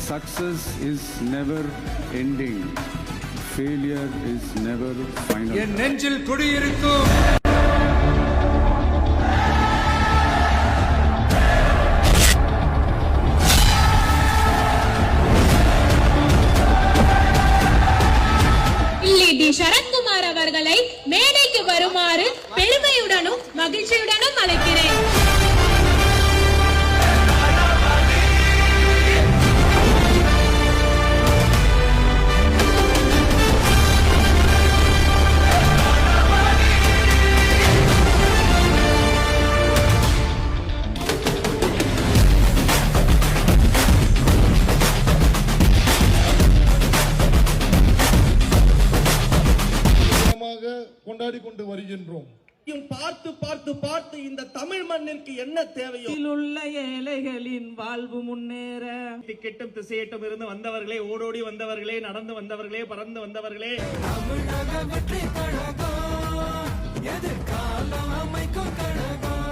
Success is never ending. Failure is never final. என் நெஞ்சில் குடியிருக்கும் D Sarathkumar அவர்களை மேடைக்கு வருமாறு பெருமையுடனும் மகிழ்ச்சியுடனும் அழைக்கிறேன். கொண்டாடி கொண்டு வருகின்றோம். பார்த்து பார்த்து பார்த்து இந்த தமிழ் மண்ணிற்கு என்ன தேவையோ உள்ள ஏழைகளின் வாழ்வு முன்னேற திக்கெட்டும் திசையட்டும் இருந்து வந்தவர்களே, ஓடோடி வந்தவர்களே, நடந்து வந்தவர்களே, பறந்து வந்தவர்களே, தமிழக வெற்றி கழகம் எதிர்காலம் அமைக்கும் கழகம்.